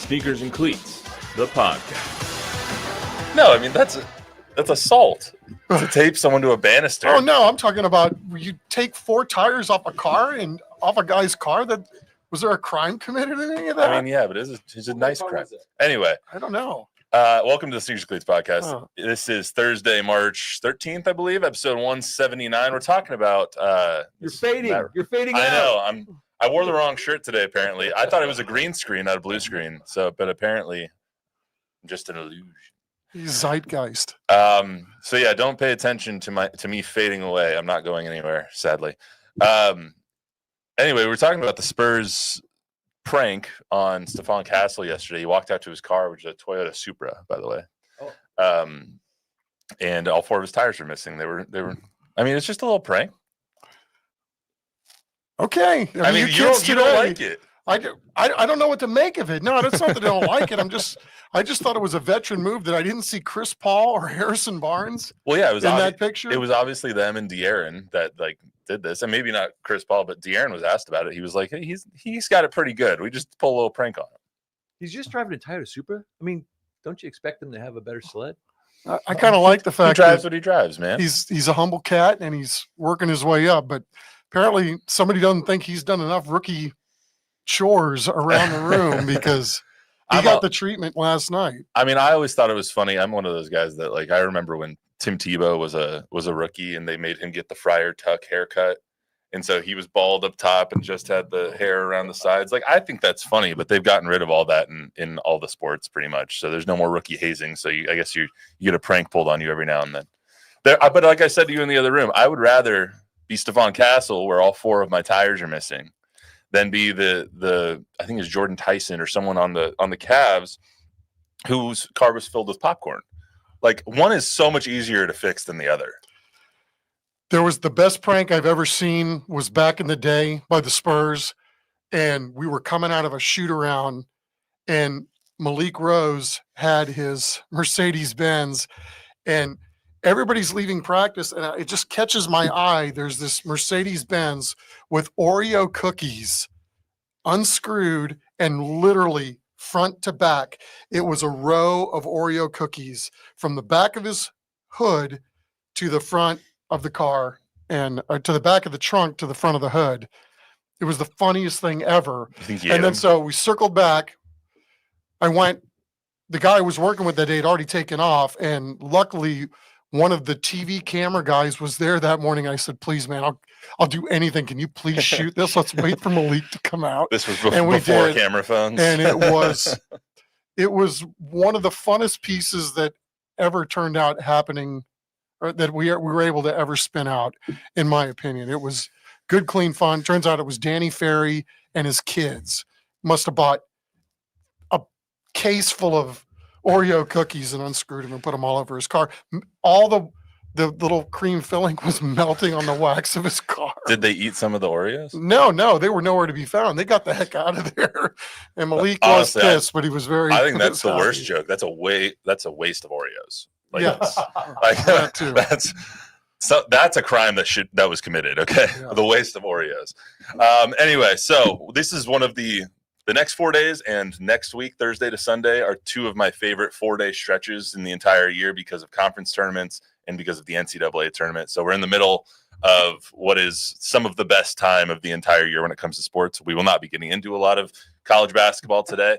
Sneakers and Cleats, the podcast. No, I mean that's assault to tape someone to a banister. Oh no, I'm talking about you take 4 tires off a car and off a guy's car. That was there a crime committed in any of that? I mean, yeah, but it's a nice crime. Anyway, I don't know. Welcome to the Sneakers and Cleats podcast. Oh. This is Thursday, March 13th, I believe, episode 179. We're talking about You're fading. You're fading I out. know. I wore the wrong shirt today. Apparently, I thought it was a green screen, not a blue screen. But apparently, just an illusion. Zeitgeist. So yeah, don't pay attention to me fading away. I'm not going anywhere, sadly. Anyway, we're talking about the Spurs prank on Stephon Castle yesterday. He walked out to his car, which is a Toyota Supra, by the way. Oh. And all 4 of his tires were missing. They were. I mean, it's just a little prank. Okay. I mean, you don't like it. I don't know what to make of it. No, that's not that I don't like it. I just thought it was a veteran move that I didn't see Chris Paul or Harrison Barnes. Well, yeah, it was in that picture. It was obviously them and De'Aaron that did this, and maybe not Chris Paul, but De'Aaron was asked about it. He was like, hey, he's got it pretty good. We just pull a little prank on him. He's just driving a Toyota Supra. I mean, don't you expect him to have a better sled? I kind of like the He fact drives that what he drives, man. he's a humble cat and he's working his way up. But apparently, somebody doesn't think he's done enough rookie chores around the room because he got the treatment last night. I mean, I always thought it was funny. I'm one of those guys that I remember when Tim Tebow was a rookie and they made him get the Friar Tuck haircut. And so he was bald up top and just had the hair around the sides. I think that's funny, but they've gotten rid of all that in all the sports pretty much. So there's no more rookie hazing. So I guess you get a prank pulled on you every now and then. But like I said to you in the other room, I would rather be Stephon Castle where all 4 of my tires are missing than be the I think it's Jordan Tyson or someone on the Cavs whose car was filled with popcorn. One is so much easier to fix than the other. There was the best prank I've ever seen was back in the day by the Spurs, and we were coming out of a shoot around, and Malik Rose had his Mercedes-Benz, and everybody's leaving practice, and it just catches my eye. There's this Mercedes-Benz with Oreo cookies unscrewed and literally front to back. It was a row of Oreo cookies from the back of his hood to the front of the car and to the back of the trunk to the front of the hood. It was the funniest thing ever. And then so we circled back. The guy I was working with that day had already taken off, and luckily one of the TV camera guys was there that morning. I said, please, man, I'll do anything. Can you please shoot this? Let's wait for Malik to come out. This was before camera phones. And it was one of the funnest pieces that ever turned out happening, or that we were able to ever spin out, in my opinion. It was good, clean fun. Turns out it was Danny Ferry and his kids must have bought a case full of Oreo cookies and unscrewed them and put them all over his car. All the little cream filling was melting on the wax of his car. Did they eat some of the Oreos? No, they were nowhere to be found. They got the heck out of there. And Malik was pissed, but he was very. I think that's the worst joke. That's a waste of Oreos. Yes, that too. That's a crime that was committed. Okay, yeah. The waste of Oreos. Anyway, so this is one of the next 4 days, and next week, Thursday to Sunday, are 2 of my favorite 4-day stretches in the entire year because of conference tournaments and because of the NCAA tournament. So we're in the middle of what is some of the best time of the entire year when it comes to sports. We will not be getting into a lot of college basketball today,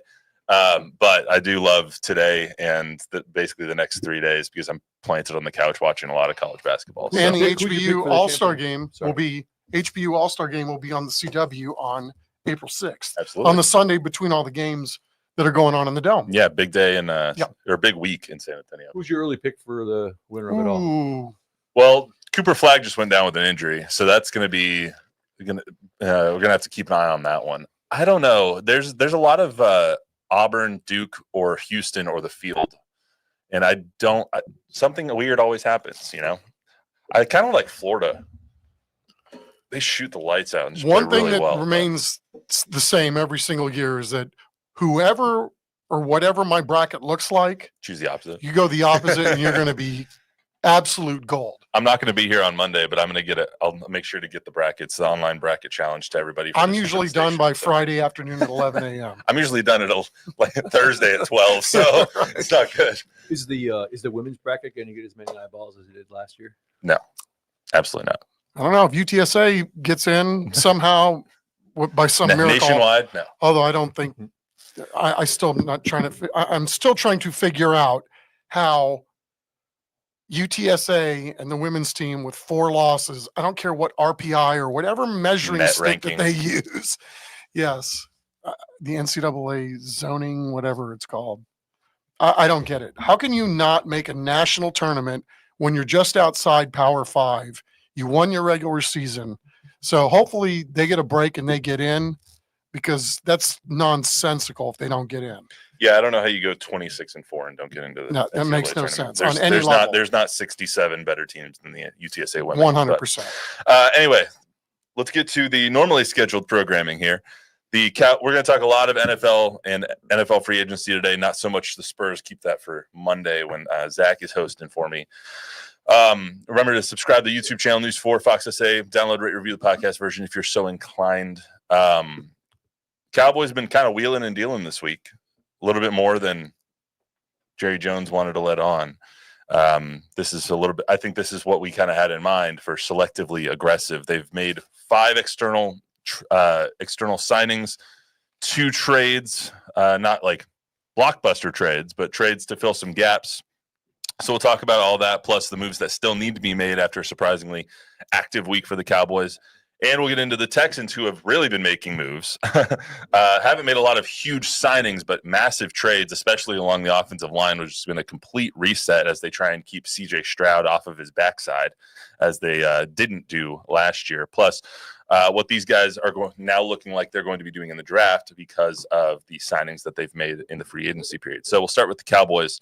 but I do love today and basically the next 3 days because I'm planted on the couch watching a lot of college basketball. And the HBU All-Star game will be on the CW on April 6th. Absolutely. On the Sunday between all the games that are going on in the Dome. Yeah, big day or big week in San Antonio. Who's your early pick for the winner of it all? Well, Cooper Flagg just went down with an injury, so that's going to be we're going to have to keep an eye on that one. I don't know. There's a lot of Auburn, Duke, or Houston, or the field, and something weird always happens. I kind of like Florida. They shoot the lights out and just one play thing really that well, remains the same every single year is that whoever or whatever my bracket looks like, choose the opposite. You go the opposite, and you're going to be absolute gold. I'm not going to be here on Monday, but I'm going to get it. I'll make sure to get the brackets, the online bracket challenge to everybody. I'm usually done by Friday afternoon at 11 a.m. I'm usually done at like Thursday at 12, so it's not good. Is the women's bracket going to get as many eyeballs as it did last year? No, absolutely not. I don't know if UTSA gets in somehow by some miracle. Nationwide, no. Although I don't think I still am not trying to. I'm still trying to figure out how UTSA and the women's team with 4 losses. I don't care what RPI or whatever measuring Net stick that rankings. they use. Yes, the NCAA zoning, whatever it's called. I don't get it. How can you not make a national tournament when you're just outside Power 5? You won your regular season. So hopefully they get a break and they get in, because that's nonsensical if they don't get in. Yeah, I don't know how you go 26-4 and don't get into the No, that NCAA makes no tournament. sense on any level. There's not 67 better teams than the UTSA women. 100%. Anyway, let's get to the normally scheduled programming here. We're going to talk a lot of NFL and NFL free agency today. Not so much the Spurs. Keep that for Monday when Zach is hosting for me. Remember to subscribe to the YouTube channel News 4 Fox SA. Download, rate, review the podcast version if you're so inclined. Cowboys have been kind of wheeling and dealing this week, a little bit more than Jerry Jones wanted to let on. This is a little bit. I think this is what we kind of had in mind for selectively aggressive. They've made 5 external signings, 2 trades, not like blockbuster trades, but trades to fill some gaps. So we'll talk about all that, plus the moves that still need to be made after a surprisingly active week for the Cowboys. And we'll get into the Texans, who have really been making moves. Haven't made a lot of huge signings, but massive trades, especially along the offensive line, which has been a complete reset as they try and keep CJ Stroud off of his backside, as they didn't do last year. Plus, what these guys are now looking like they're going to be doing in the draft because of the signings that they've made in the free agency period. So we'll start with the Cowboys.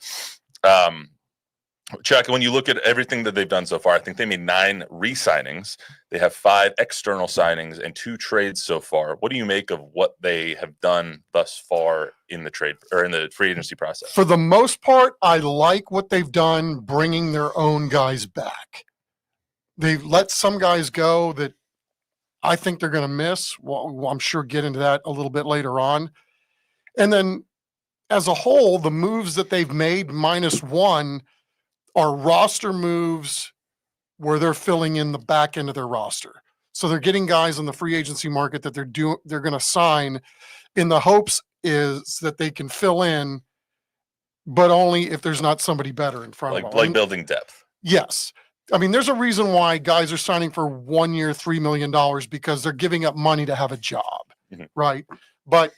Chuck, when you look at everything that they've done so far, I think they made 9 re-signings. They have 5 external signings and 2 trades so far. What do you make of what they have done thus far in the trade or in the free agency process? For the most part, I like what they've done bringing their own guys back. They've let some guys go that I think they're going to miss. Well, I'm sure get into that a little bit later on. And then as a whole, the moves that they've made minus 1 are roster moves where they're filling in the back end of their roster. So they're getting guys on the free agency market that they're going to sign in the hopes is that they can fill in, but only if there's not somebody better in front of them. Like building depth. Yes. I mean, there's a reason why guys are signing for 1 year, $3 million, because they're giving up money to have a job. Mm-hmm. Right. But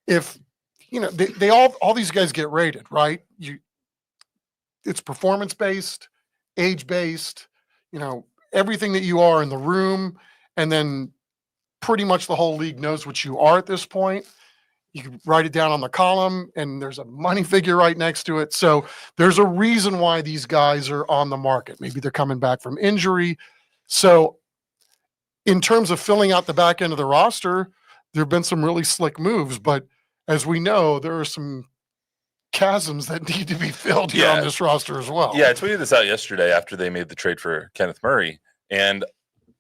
if, they all these guys get rated, right? It's performance-based, age-based, everything that you are in the room, and then pretty much the whole league knows what you are at this point. You can write it down on the column, and there's a money figure right next to it. So there's a reason why these guys are on the market. Maybe they're coming back from injury. So in terms of filling out the back end of the roster, there have been some really slick moves, but as we know, there are some chasms that need to be filled here on this roster as well. Yeah, I tweeted this out yesterday after they made the trade for Kenneth Murray, and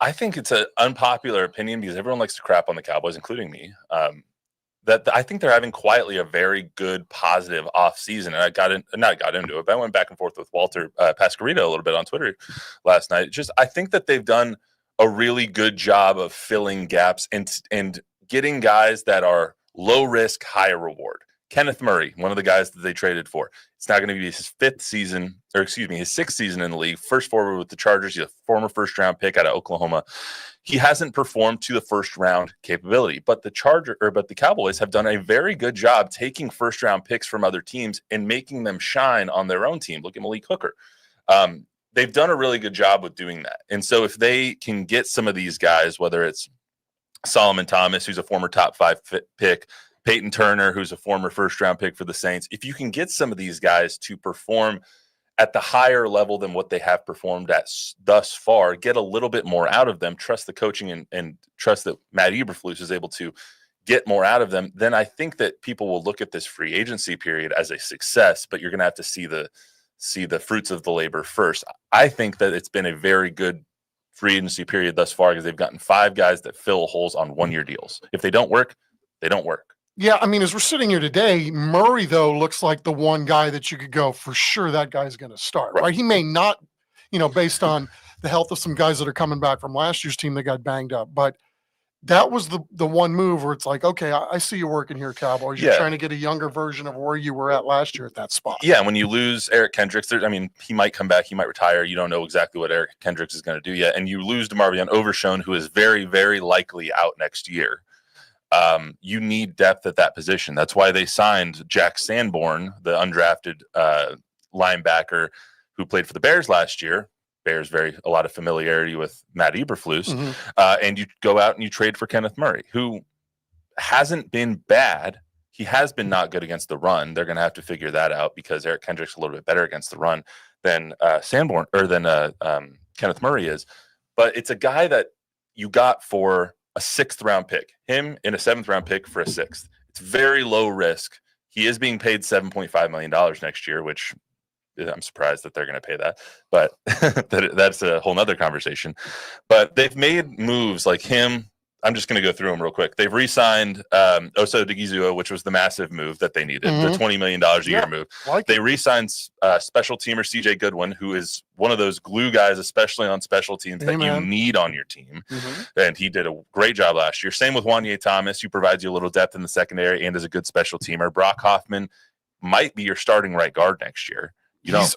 I think it's an unpopular opinion because everyone likes to crap on the Cowboys, including me, that I think they're having quietly a very good, positive offseason. And I got into it, but I went back and forth with Walter Pasquarito a little bit on Twitter last night. I think that they've done a really good job of filling gaps and getting guys that are low risk, high reward. Kenneth Murray, one of the guys that they traded for. It's now going to be his 6th season in the league. First forward with the Chargers. He's a former first-round pick out of Oklahoma. He hasn't performed to the first-round capability, but the Cowboys have done a very good job taking first-round picks from other teams and making them shine on their own team. Look at Malik Hooker. They've done a really good job with doing that. And so if they can get some of these guys, whether it's Solomon Thomas, who's a former top 5 pick, Peyton Turner, who's a former first-round pick for the Saints. If you can get some of these guys to perform at the higher level than what they have performed at thus far, get a little bit more out of them, trust the coaching and trust that Matt Eberflus is able to get more out of them, then I think that people will look at this free agency period as a success, but you're going to have to see the see the fruits of the labor first. I think that it's been a very good free agency period thus far because they've gotten 5 guys that fill holes on 1-year deals. If they don't work, they don't work. Yeah, I mean, as we're sitting here today, Murray, though, looks like the one guy that you could go, for sure that guy's going to start, right? He may not, based on the health of some guys that are coming back from last year's team that got banged up. But that was the one move where it's like, okay, I see you working here, Cowboys. You're trying to get a younger version of where you were at last year at that spot. Yeah, when you lose Eric Kendricks, he might come back, he might retire. You don't know exactly what Eric Kendricks is going to do yet. And you lose DeMarvion Overshown, who is very, very likely out next year. You need depth at that position. That's why they signed Jack Sanborn, the undrafted linebacker who played for the Bears last year. Bears a lot of familiarity with Matt Eberflus. And you go out and you trade for Kenneth Murray, who hasn't been bad. He has been not good against the run. They're going to have to figure that out because Eric Kendricks is a little bit better against the run than Sanborn or than Kenneth Murray is. But it's a guy that you got for a 6th round pick, him in a 7th round pick for a 6th. It's very low risk. He is being paid $7.5 million next year, which I'm surprised that they're going to pay that, but that's a whole nother conversation. But they've made moves like him. I'm just going to go through them real quick. They've re-signed Osa Odighizuwa, which was the massive move that they needed, the $20 million a year move. They re-signed special teamer CJ Goodwin, who is one of those glue guys, especially on special teams, that you need on your team. And he did a great job last year. Same with Wanye Thomas, who provides you a little depth in the secondary and is a good special teamer. Brock Hoffman might be your starting right guard next year.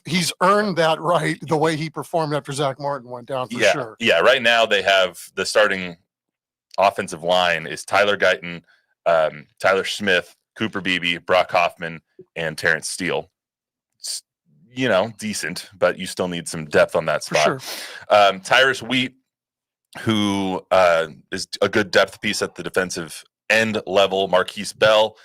He's earned that right the way he performed after Zach Martin went down for sure. Yeah, right now they have the starting offensive line is Tyler Guyton, Tyler Smith, Cooper Beebe, Brock Hoffman, and Terrence Steele. It's, decent, but you still need some depth on that spot. For sure. Tyrus Wheat, who is a good depth piece at the defensive end level. Marquise Bell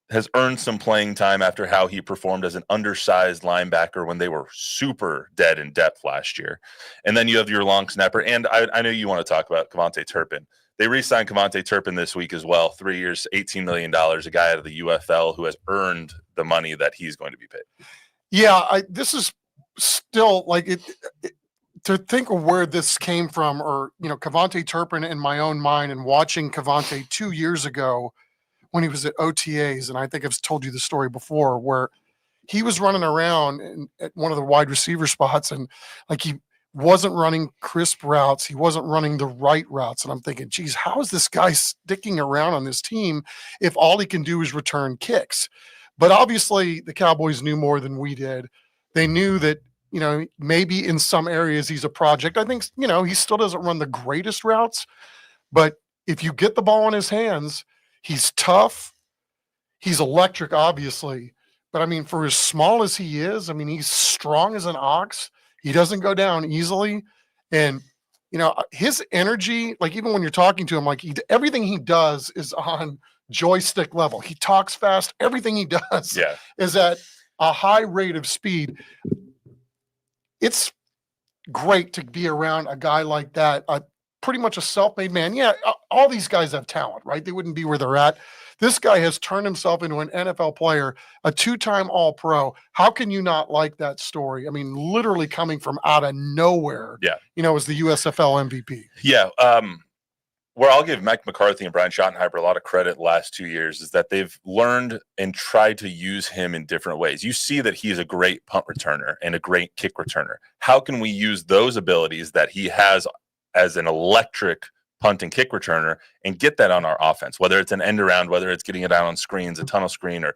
has earned some playing time after how he performed as an undersized linebacker when they were super dead in depth last year. And then you have your long snapper. And I know you want to talk about Kevontae Turpin. They re-signed Kevontae Turpin this week as well. 3 years, $18 million, a guy out of the UFL who has earned the money that he's going to be paid. Yeah, this is still like it to think of where this came from, or, Kevontae Turpin in my own mind, and watching Kevontae 2 years ago when he was at OTAs. And I think I've told you the story before where he was running around at one of the wide receiver spots, and like he wasn't running crisp routes. He wasn't running the right routes. And I'm thinking, geez, how is this guy sticking around on this team if all he can do is return kicks? But obviously the Cowboys knew more than we did. They knew that, maybe in some areas he's a project. I think, he still doesn't run the greatest routes, but if you get the ball in his hands, he's tough. He's electric, obviously. But, for as small as he is, he's strong as an ox. He doesn't go down easily. And, his energy, like even when you're talking to him, like everything he does is on joystick level. He talks fast. Everything he does is at a high rate of speed. It's great to be around a guy like that, pretty much a self-made man. Yeah, all these guys have talent, right? They wouldn't be where they're at. This guy has turned himself into an NFL player, a 2-time All-Pro. How can you not like that story? Literally coming from out of nowhere. Yeah. As the USFL MVP. Yeah. Where I'll give Mike McCarthy and Brian Schottenheimer a lot of credit the last 2 years is that they've learned and tried to use him in different ways. You see that he is a great punt returner and a great kick returner. How can we use those abilities that he has as an electric punt and kick returner and get that on our offense, whether it's an end around, whether it's getting it out on screens, a tunnel screen, or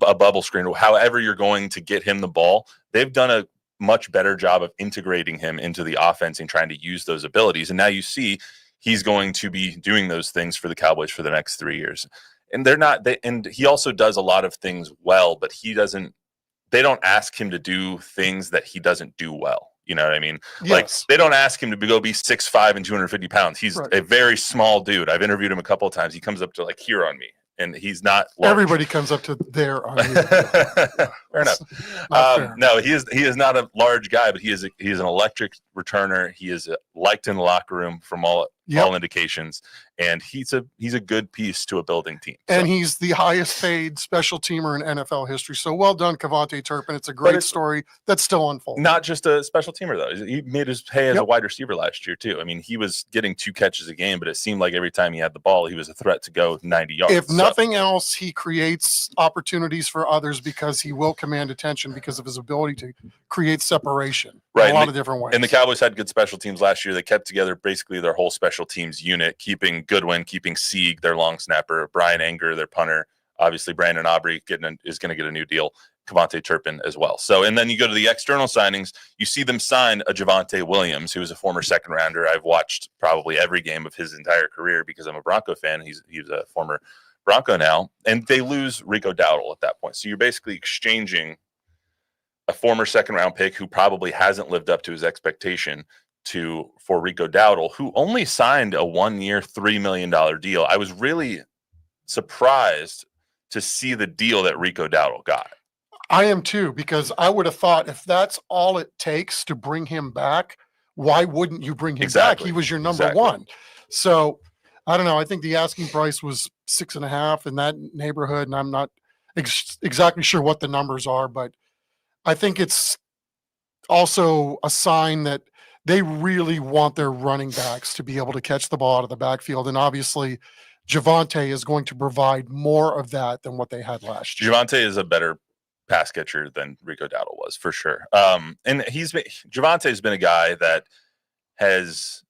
a bubble screen, or however you're going to get him the ball? They've done a much better job of integrating him into the offense and trying to use those abilities. And now you see he's going to be doing those things for the Cowboys for the next 3 years. And and he also does a lot of things well, but they don't ask him to do things that he doesn't do well. You know what I mean? Yes. Like they don't ask him to go be 6'5" and 250 pounds. He's a very small dude. I've interviewed him a couple of times. He comes up to like here on me, and he's not large. Everybody comes up to there on you. Fair enough. Fair. No, he is not a large guy, but he is an electric returner. He is liked in the locker room from all all indications, and he's a good piece to a building team. And he's the highest paid special teamer in NFL history. So well done, Cavante Turpin. It's a great story that's still unfolding. Not just a special teamer, though. He made his pay as a wide receiver last year, too. I mean, he was getting 2 catches a game, but it seemed like every time he had the ball, he was a threat to go 90 yards. If nothing else, he creates opportunities for others because he will command attention because of his ability to create separation in a lot of different ways. And the Cowboys had good special teams last year. They kept together basically their whole special teams unit, keeping Goodwin, keeping Sieg, their long snapper, Brian Anger, their punter. Obviously, Brandon Aubrey is going to get a new deal. Cavante Turpin as well. So, and then you go to the external signings, you see them sign a Javonte Williams, who is a former second rounder. I've watched probably every game of his entire career because I'm a Bronco fan. He's a former Bronco now. And they lose Rico Dowdle at that point. So you're basically exchanging a former second round pick who probably hasn't lived up to his expectation for Rico Dowdle, who only signed a 1-year, $3 million deal. I was really surprised to see the deal that Rico Dowdle got. I am too, because I would have thought if that's all it takes to bring him back, why wouldn't you bring him back? He was your number one. So I don't know. I think the asking price was 6.5 in that neighborhood, and I'm not exactly sure what the numbers are, but I think it's also a sign that they really want their running backs to be able to catch the ball out of the backfield. And obviously, Javonte is going to provide more of that than what they had last year. Javonte is a better pass catcher than Rico Dowdle was, for sure. And Javonte has been a guy that has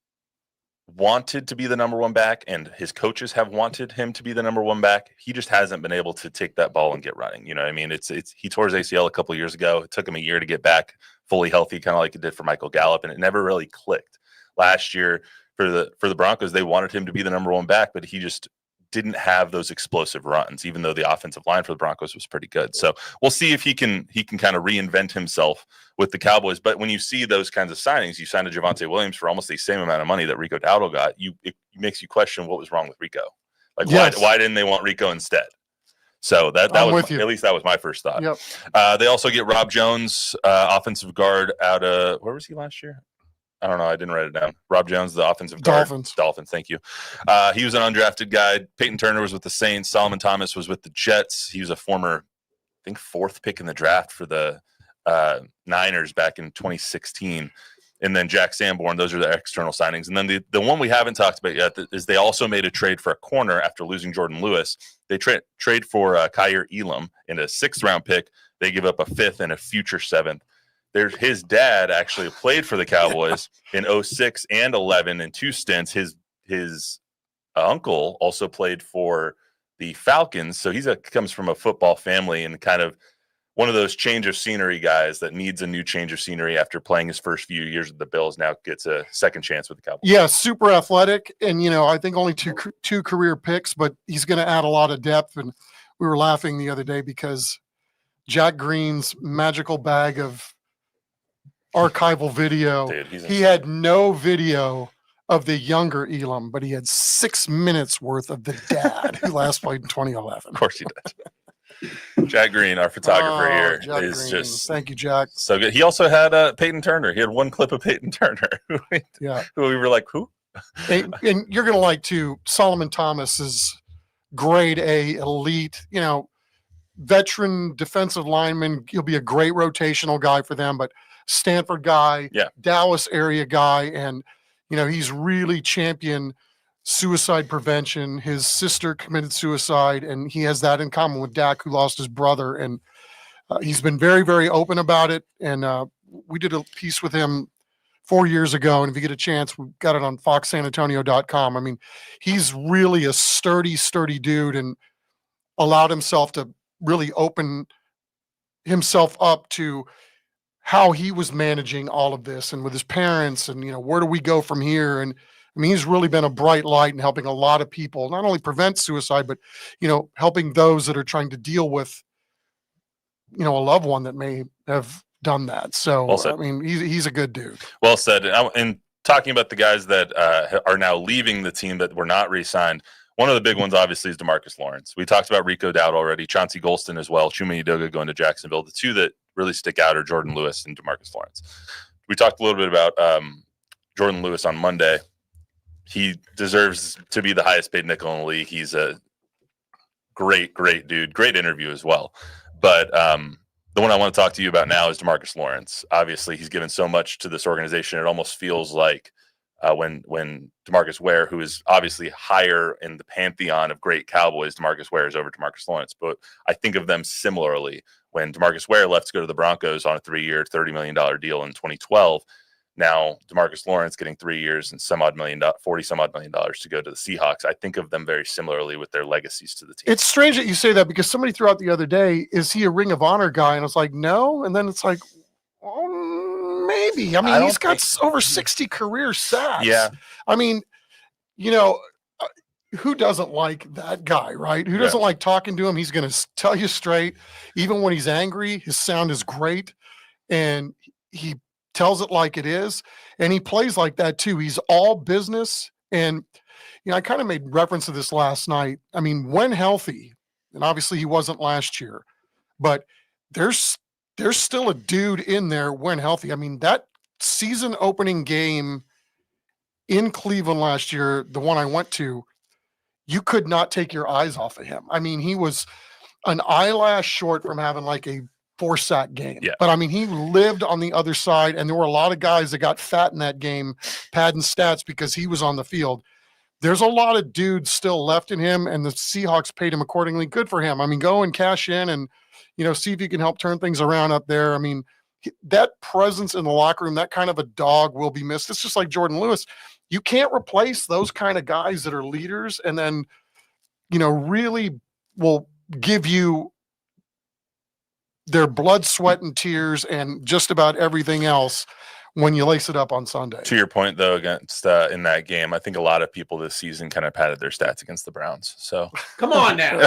wanted to be the number one back, and his coaches have wanted him to be the number one back. He just hasn't been able to take that ball and get running. You know what I mean? He tore his ACL a couple of years ago. It took him a year to get back fully healthy, kind of like it did for Michael Gallup, and it never really clicked. Last year for the Broncos, they wanted him to be the number one back, but he just didn't have those explosive runs, even though the offensive line for the Broncos was pretty good. So we'll see if he can kind of reinvent himself with the Cowboys. But when you see those kinds of signings, you signed a Javonte Williams for almost the same amount of money that Rico Dowdle got. It makes you question what was wrong with Rico. Like, why didn't they want Rico instead? So that was at least that was my first thought. Yep. They also get Rob Jones, offensive guard out of, where was he last year? I don't know. I didn't write it down. Rob Jones, the offensive guard. Dolphins. Thank you. He was an undrafted guy. Peyton Turner was with the Saints. Solomon Thomas was with the Jets. He was a former, I think, 4th pick in the draft for the Niners back in 2016. And then Jack Sanborn. Those are the external signings. And then the one we haven't talked about yet is they also made a trade for a corner after losing Jordan Lewis. They trade for Kyer Elam in a 6th-round pick. They give up a 5th and a future 7th. His dad actually played for the Cowboys in 06 and 11 in 2 stints. His uncle also played for the Falcons. So comes from a football family and kind of one of those change of scenery guys that needs a new change of scenery after playing his first few years with the Bills. Now gets a second chance with the Cowboys. Yeah, super athletic. And, I think only two career picks, but he's going to add a lot of depth. And we were laughing the other day because Jack Green's magical bag of archival video. Dude, he had no video of the younger Elam, but he had 6 minutes worth of the dad who last played in 2011. Of course he did. Jack Green, our photographer here, Jack is Green. just thank you, Jack. So good. He also had Peyton Turner. He had one clip of Peyton Turner. Who we were like, who? and you're gonna like too. Solomon Thomas is grade A elite. Veteran defensive lineman. He'll be a great rotational guy for them, but Stanford guy, Dallas area guy, and he's really championed suicide prevention. His sister committed suicide, and he has that in common with Dak, who lost his brother, and he's been very, very open about it. And we did a piece with him 4 years ago, and if you get a chance, we've got it on foxsanantonio.com. I mean, he's really a sturdy dude, and allowed himself to really open himself up to how he was managing all of this and with his parents and, where do we go from here? And I mean, he's really been a bright light in helping a lot of people, not only prevent suicide, but, helping those that are trying to deal with, a loved one that may have done that. So, I mean, he's a good dude. Well said. And talking about the guys that are now leaving the team that were not re-signed, one of the big ones, obviously, is DeMarcus Lawrence. We talked about Rico Dowdle already, Chauncey Golston as well, Chuma Edoga going to Jacksonville. The two that really stick out are Jordan Lewis and DeMarcus Lawrence. We talked a little bit about Jordan Lewis on Monday. he deserves to be the highest paid nickel in the league. He's a great dude. Great interview as well. But the one I want to talk to you about now is DeMarcus Lawrence. Obviously, he's given so much to this organization. It almost feels like when DeMarcus Ware, who is obviously higher in the pantheon of great Cowboys, DeMarcus Ware is over DeMarcus Lawrence. But I think of them similarly. When DeMarcus Ware left to go to the Broncos on a 3-year, $30 million deal in 2012, now DeMarcus Lawrence getting 3 years and $40 some odd million to go to the Seahawks. I think of them very similarly with their legacies to the team. It's strange that you say that because somebody threw out the other day, is he a Ring of Honor guy? And I was like, no. And then it's like, well, maybe. I mean, he's got over 60 career sacks. Yeah. I mean, who doesn't like that guy, right? Who doesn't like talking to him? He's going to tell you straight. Even when he's angry, his sound is great. And he tells it like it is. And he plays like that too. He's all business. And, I kind of made reference to this last night. I mean, when healthy, and obviously he wasn't last year, but there's still a dude in there when healthy. I mean, that season opening game in Cleveland last year, the one I went to, you could not take your eyes off of him. I mean, he was an eyelash short from having like a 4-sack game. Yeah. But I mean, he lived on the other side, and there were a lot of guys that got fat in that game, padding stats because he was on the field. There's a lot of dudes still left in him, and the Seahawks paid him accordingly. Good for him. I mean, go and cash in and, see if you can help turn things around up there. I mean, that presence in the locker room, that kind of a dog will be missed. It's just like Jordan Lewis. You can't replace those kind of guys that are leaders and then, really will give you their blood, sweat, and tears and just about everything else when you lace it up on Sunday. To your point, though, against in that game, I think a lot of people this season kind of padded their stats against the Browns. So come on now.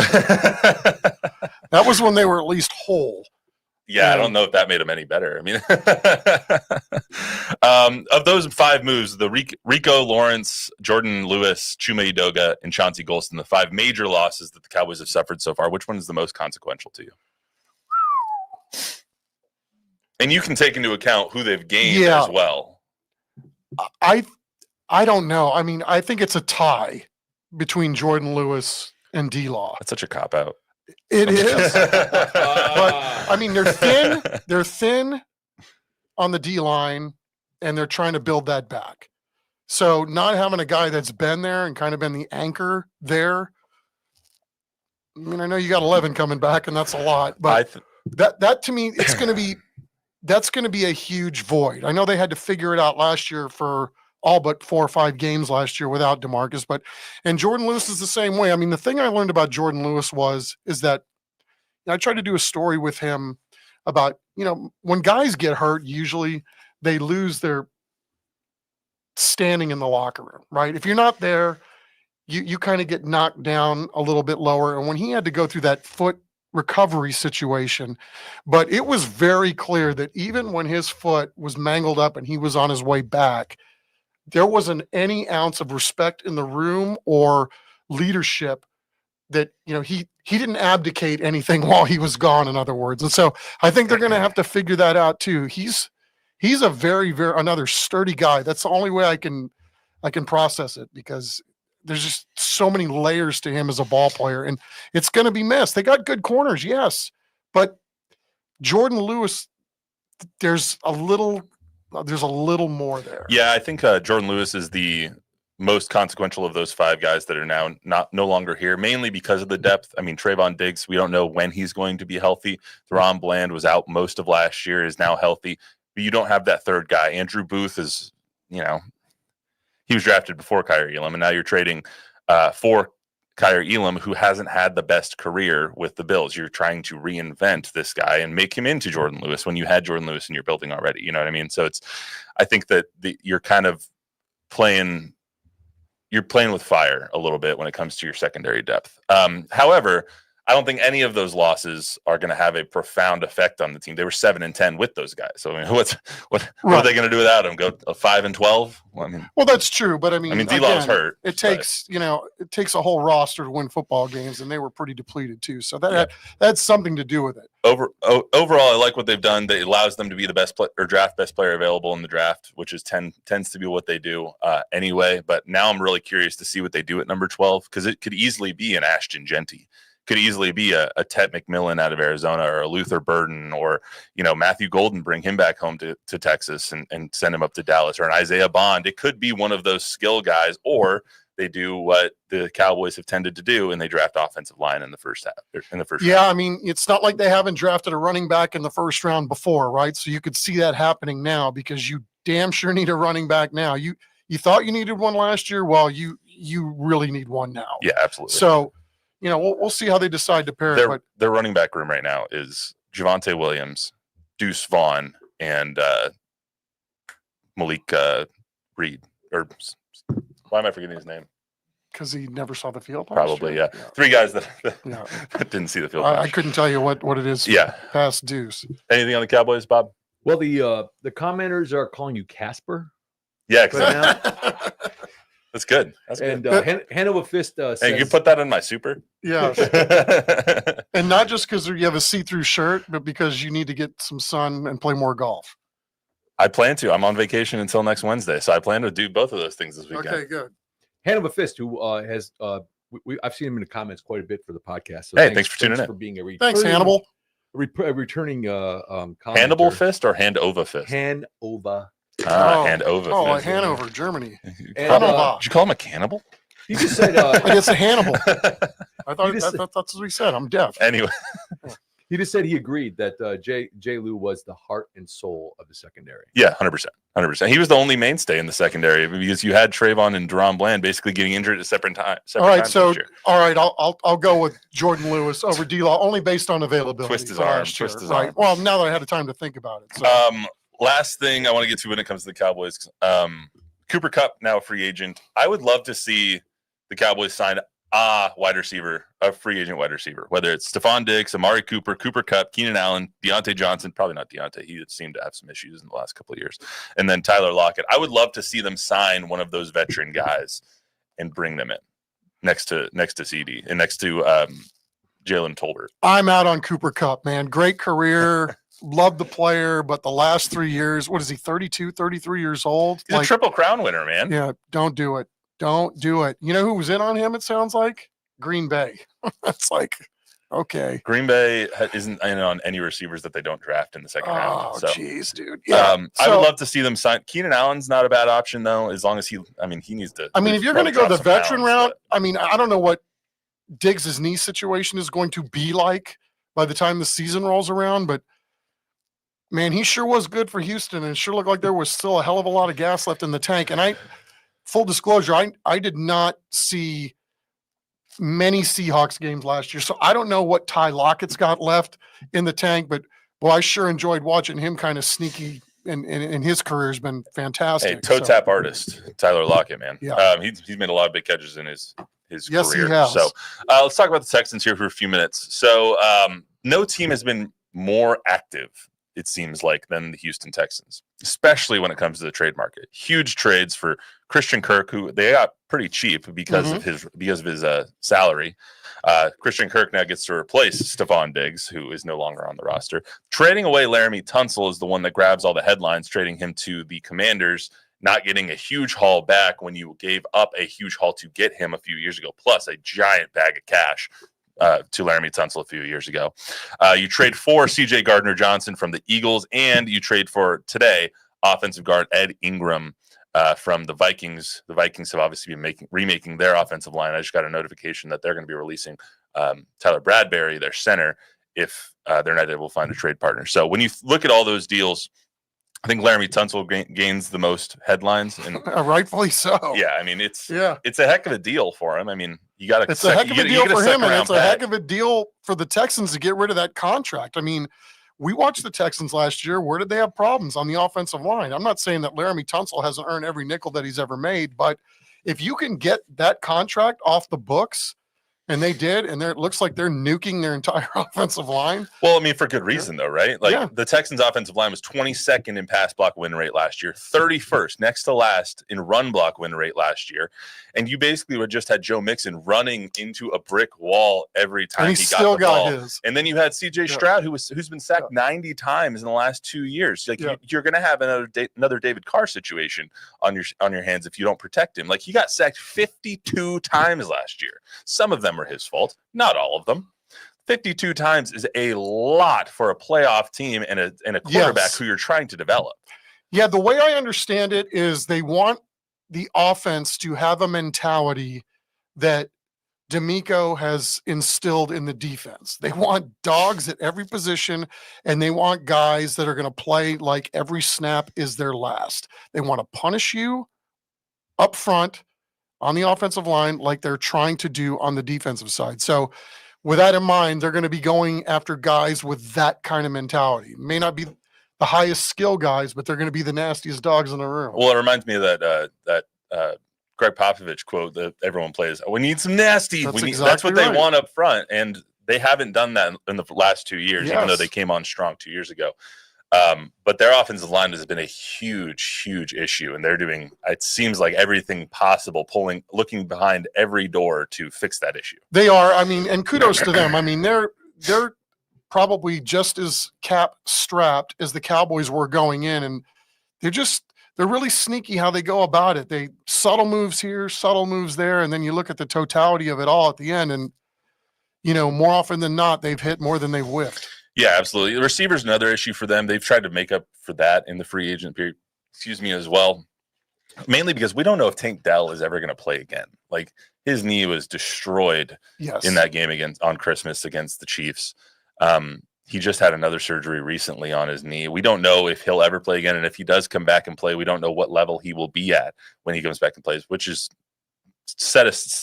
That was when they were at least whole. Yeah, I don't know if that made them any better. I mean, of those 5 moves, the Rico Lawrence, Jordan Lewis, Chuma Edoga, and Chauncey Golston, the 5 major losses that the Cowboys have suffered so far, which one is the most consequential to you? And you can take into account who they've gained as well. I don't know. I mean, I think it's a tie between Lewis and D-Law. That's such a cop-out. It is. But, I mean, they're thin. They're thin on the D-line, and they're trying to build that back. So not having a guy that's been there and kind of been the anchor there. I mean, I know you got 11 coming back, and that's a lot. But that to me, it's going to be that's going to be a huge void. I know they had to figure it out last year for all but 4 or 5 games last year without DeMarcus, and Jordan Lewis is the same way. I mean, the thing I learned about Jordan Lewis is that I tried to do a story with him about, when guys get hurt, usually they lose their standing in the locker room, right? If you're not there, you kind of get knocked down a little bit lower. And when he had to go through that foot recovery situation, but it was very clear that even when his foot was mangled up and he was on his way back, there wasn't any ounce of respect in the room or leadership that, he didn't abdicate anything while he was gone, in other words. And so I think they're going to have to figure that out too. He's a very, very another sturdy guy. That's the only way I can process it, because there's just so many layers to him as a ball player, and it's going to be missed. They got good corners, yes, but Jordan Lewis, there's a little more there. Yeah, I think Jordan Lewis is the most consequential of those 5 guys that are now no longer here, mainly because of the depth. I mean, Trayvon Diggs, we don't know when he's going to be healthy. Theron Bland was out most of last year, is now healthy, but you don't have that third guy. Andrew Booth is, he was drafted before Kyer Elam, and now you're trading for Kyer Elam, who hasn't had the best career with the Bills. You're trying to reinvent this guy and make him into Jordan Lewis when you had Jordan Lewis in your building already. You know what I mean? So I think that you're kind of playing with fire a little bit when it comes to your secondary depth. However, I don't think any of those losses are going to have a profound effect on the team. They were 7-10 with those guys. So I mean, what are they going to do without them? Go 5-12? Well, that's true, but I mean, D-Law's hurt. It takes it takes a whole roster to win football games, and they were pretty depleted too. So that's something to do with it. Overall, I like what they've done. That allows them to be the best draft best player available in the draft, which tends to be what they do anyway. But now I'm really curious to see what they do at number 12, because it could easily be an Ashton Genty. Could easily be a Tet McMillan out of Arizona, or a Luther Burden, or Matthew Golden, bring him back home to Texas and send him up to Dallas, or an Isaiah Bond. It could be one of those skill guys, or they do what the Cowboys have tended to do, and they draft offensive line in the first half. Yeah, I mean, it's not like they haven't drafted a running back in the first round before, right? So you could see that happening now, because you damn sure need a running back now. You thought you needed one last year. Well, you really need one now. Yeah, absolutely. So, we'll see how they decide to pair it. Their running back room right now is Javonte Williams, Deuce Vaughn, and Malik Reed. Or why am I forgetting his name? Because he never saw the field. Probably, yeah. Three guys that didn't see the field. I couldn't tell you what it is. Yeah, past Deuce. Anything on the Cowboys, Bob? Well, the commenters are calling you Casper. Yeah, that's good. That's and good. Hanover Fist says, hey, you put that in my super? Yeah. And not just because you have a see-through shirt, but because you need to get some sun and play more golf. I plan to. I'm on vacation until next Wednesday, so I plan to do both of those things this weekend. Okay, good. Hanover Fist, who has I've seen him in the comments quite a bit for the podcast. So hey, thanks for tuning in. For being thanks, Hannibal. Returning Hannibal Fist or Hand-Over Fist? Hand-Over. Hand-Over Fist. Oh, Hanover, Germany. Did you call him a cannibal? He just said it's a Hannibal. I thought that's what he said. I'm deaf. Anyway. He just said he agreed that Jay Lou was the heart and soul of the secondary. Yeah, 100%. He was the only mainstay in the secondary, because you had Trayvon and Deron Bland basically getting injured at separate times. All right, I'll go with Jordan Lewis over D-Law, only based on availability. Twist his arm. Right. Well, now that I had time to think about it. So. Last thing I want to get to when it comes to the Cowboys, Cooper Kupp, now a free agent. I would love to see the Cowboys sign a free agent wide receiver, whether it's Stephon Diggs, Amari Cooper, Cooper Kupp, Keenan Allen, Deontay Johnson, probably not Deontay. He seemed to have some issues in the last couple of years. And then Tyler Lockett. I would love to see them sign one of those veteran guys and bring them in next to CD and next to Jalen Tolbert. I'm out on Cooper Kupp, man. Great career. Love the player, but the last 3 years, what is he, 32, 33 years old? He's a Triple Crown winner, man. Yeah, don't do it. Don't do it. You know who was in on him, it sounds like? Green Bay. That's like, okay. Green Bay isn't in on any receivers that they don't draft in the second round. Oh, so, jeez, dude. Yeah. I would love to see them sign. Keenan Allen's not a bad option, though, as long as he needs to. I mean, if you're going to go the veteran route, I mean, I don't know what Diggs' knee situation is going to be like by the time the season rolls around, but man, he sure was good for Houston, and it sure looked like there was still a hell of a lot of gas left in the tank. And full disclosure, I did not see many Seahawks games last year, so I don't know what Ty Lockett's got left in the tank, but I sure enjoyed watching him kind of sneaky, and his career has been fantastic. Hey, toe tap artist, Tyler Lockett, man. Yeah. He's made a lot of big catches in his yes, career. He has. So let's talk about the Texans here for a few minutes. So no team has been more active, it seems like, than the Houston Texans, especially when it comes to the trade market. Huge trades for Christian Kirk, who they got pretty cheap because of his salary. Christian Kirk now gets to replace Stephon Diggs, who is no longer on the roster. Trading away Laramie Tunsil is the one that grabs all the headlines, trading him to the Commanders, not getting a huge haul back when you gave up a huge haul to get him a few years ago, plus a giant bag of cash to Laramie Tunsil a few years ago. You trade for CJ Gardner-Johnson from the Eagles, and you trade for today offensive guard Ed Ingram from the Vikings. The Vikings have obviously been remaking their offensive line. I just got a notification that they're going to be releasing Tyler Bradbury, their center, if they're not able to find a trade partner. So when you look at all those deals, I think Laramie Tunsil gains the most headlines, and rightfully so. Yeah, I mean it's a heck of a deal for him. I mean, it's a heck of a deal for him, and it's a heck of a deal for the Texans to get rid of that contract. I mean, we watched the Texans last year. Where did they have problems on the offensive line? I'm not saying that Laramie Tunsil hasn't earned every nickel that he's ever made, but if you can get that contract off the books And they did, and it looks like they're nuking their entire offensive line. Well, I mean, for good reason, though, right? Like, Yeah. the Texans' offensive line was 22nd in pass block win rate last year, 31st, next to last in run block win rate last year. And you basically would just had Joe Mixon running into a brick wall every time And he still got the ball. his. And then you had CJ Stroud, who's been sacked 90 times in the last 2 years. Like, you're going to have another David Carr situation on your hands if you don't protect him. Like, he got sacked 52 times last year. Some of them were his fault, not all of them. 52 times is a lot for a playoff team and a quarterback who you're trying to develop. Yeah, the way I understand it is they want the offense to have a mentality that D'Amico has instilled in the defense. They want dogs at every position, and they want guys that are going to play like every snap is their last. They want to punish you up front on the offensive line like they're trying to do on the defensive side. So with that in mind, they're going to be going after guys with that kind of mentality. May not be the highest skill guys, but they're going to be the nastiest dogs in the room. Well, it reminds me of that Greg Popovich quote that everyone plays. We need some nasty. That's what they want up front, and they haven't done that in the last 2 years, even though they came on strong 2 years ago. But their offensive line has been a huge, huge issue, and they're doing, it seems like, everything possible, looking behind every door to fix that issue. They are. I mean, and kudos to them. I mean, they're probably just as cap strapped as the Cowboys were going in, and they're really sneaky how they go about it. They subtle moves here, subtle moves there, and then you look at the totality of it all at the end, and more often than not, they've hit more than they've whiffed. Yeah, absolutely. The receiver's another issue for them. They've tried to make up for that in the free agent period, as well. Mainly because we don't know if Tank Dell is ever going to play again. Like, his knee was destroyed in that game on Christmas against the Chiefs. He just had another surgery recently on his knee. We don't know if he'll ever play again. And if he does come back and play, we don't know what level he will be at when he comes back and plays, which is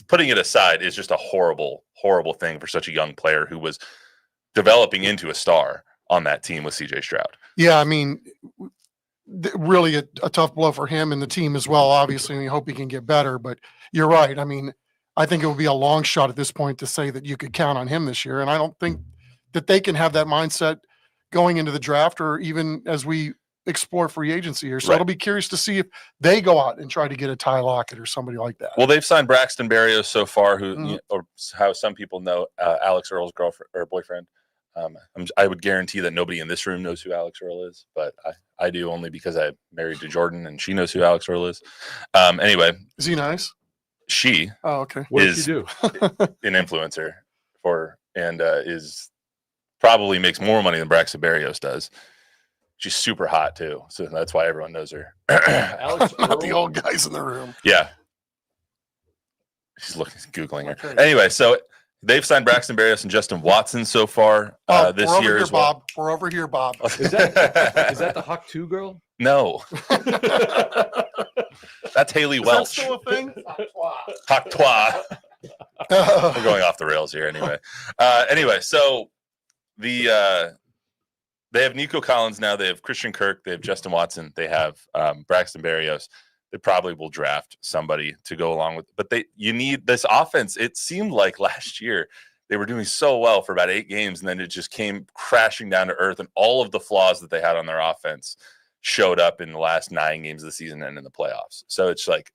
putting it aside is just a horrible, horrible thing for such a young player who was developing into a star on that team with CJ Stroud. Yeah, I mean, really a tough blow for him and the team as well, obviously, and we hope he can get better. But you're right. I mean, I think it would be a long shot at this point to say that you could count on him this year. And I don't think that they can have that mindset going into the draft or even as we explore free agency here. So it'll be curious to see if they go out and try to get a Ty Lockett or somebody like that. Well, they've signed Braxton Berrios so far, who, or how some people know Alex Earl's girlfriend or boyfriend. I would guarantee that nobody in this room knows who Alex Earl is, but I do, only because I'm married to Jordan and she knows who Alex Earl is. Anyway. Is he nice? She okay. What does she do? An influencer and is probably makes more money than Braxton Berrios does. She's super hot too, so that's why everyone knows her. Alex Not the old guys in the room. Yeah. She's Googling her. Okay. Anyway, so they've signed Braxton Berrios and Justin Watson so far this year as well. Bob. We're over here, Bob. Is that the Huck 2 girl? No. That's Haley Welch. Is that still a thing? Huck Twa. We're going off the rails here anyway. Anyway, so they have Nico Collins now. They have Christian Kirk. They have Justin Watson. They have Braxton Berrios. They probably will draft somebody to go along with. But you need this offense. It seemed like last year they were doing so well for about 8 games, and then it just came crashing down to earth. And all of the flaws that they had on their offense showed up in the last 9 games of the season and in the playoffs. So it's like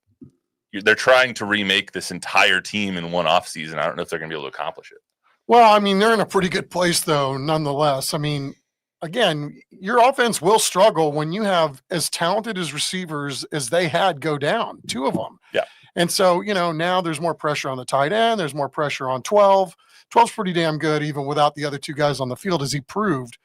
they're trying to remake this entire team in one offseason. I don't know if they're going to be able to accomplish it. Well, I mean, they're in a pretty good place, though, nonetheless. I mean, again, your offense will struggle when you have as talented as receivers as they had go down, 2 of them. Yeah. And so, now there's more pressure on the tight end. There's more pressure on 12. 12's pretty damn good, even without the other 2 guys on the field, as he proved.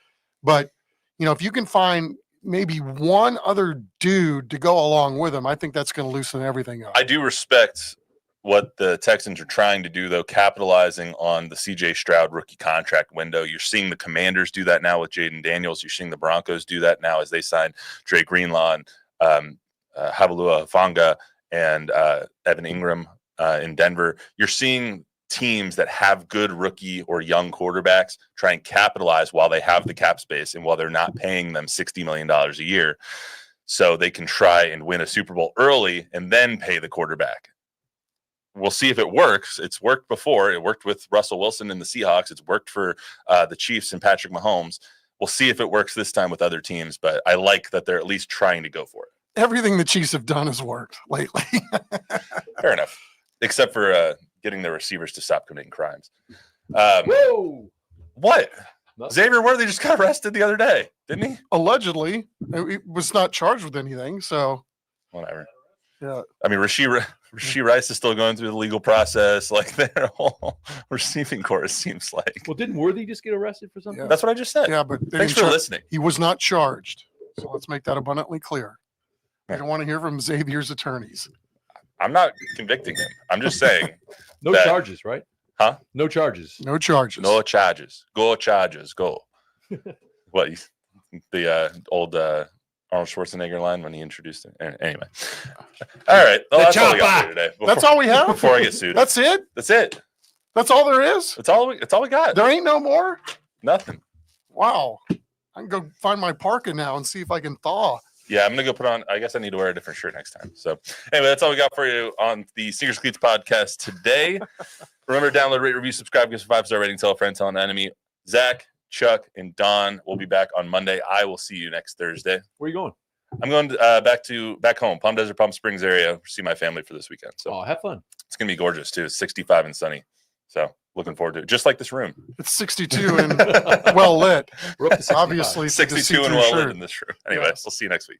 But, if you can find maybe one other dude to go along with him, I think that's going to loosen everything up. I do respect what the Texans are trying to do, though, capitalizing on the CJ Stroud rookie contract window. You're seeing the Commanders do that now with Jaden Daniels. You're seeing the Broncos do that now as they sign Dre Greenlaw and Havalua Hafanga and Evan Ingram in Denver. You're seeing teams that have good rookie or young quarterbacks try and capitalize while they have the cap space and while they're not paying them $60 million a year, so they can try and win a Super Bowl early and then pay the quarterback. we'll see if it works. It's worked before. It worked with Russell Wilson and the Seahawks. It's worked for the Chiefs and Patrick Mahomes. We'll see if it works this time with other teams, but I like that they're at least trying to go for it. Everything the Chiefs have done has worked lately. Fair enough, except for getting their receivers to stop committing crimes. Whoa! What? Nothing. Xavier Worthy just got arrested the other day, didn't he? Allegedly, he was not charged with anything. So, Whatever. yeah. I mean, Rasheed Rice is still going through the legal process. Like their whole receiving corps, it seems like. Well, didn't Worthy just get arrested for something? Yeah. That's what I just said. Yeah, but they Thanks didn't for char- listening. He was not charged. So let's make that abundantly clear. I Yeah. don't want to hear from Xavier's attorneys. I'm not convicting him. I'm just saying. No That- charges, right? Huh? No charges. No charges. No charges. Go Chargers. Go. What? The old Arnold Schwarzenegger line when he introduced it. Anyway. All right. Well, that's all we got for today. That's all we have? Before I get sued. That's it? That's it. That's all there is? That's all we got. There ain't no more? Nothing. Wow. I can go find my parka now and see if I can thaw. Yeah, I'm gonna go put on. I guess I need to wear a different shirt next time. So, anyway, that's all we got for you on the Sneakers Cleats podcast today. Remember, download, rate, review, subscribe, give us a 5-star rating, tell a friend, tell an enemy. Zach, Chuck, and Don will be back on Monday. I will see you next Thursday. Where are you going? I'm going back home, Palm Desert, Palm Springs area. See my family for this weekend. So Oh, have fun. it's gonna be gorgeous too. It's 65 and sunny. So looking forward to it. Just like this room. It's 62 and well lit. We're up to 65. Obviously, it's a 62 and see-through well shirt. lit in this room. Anyway, Yeah. we'll see you next week.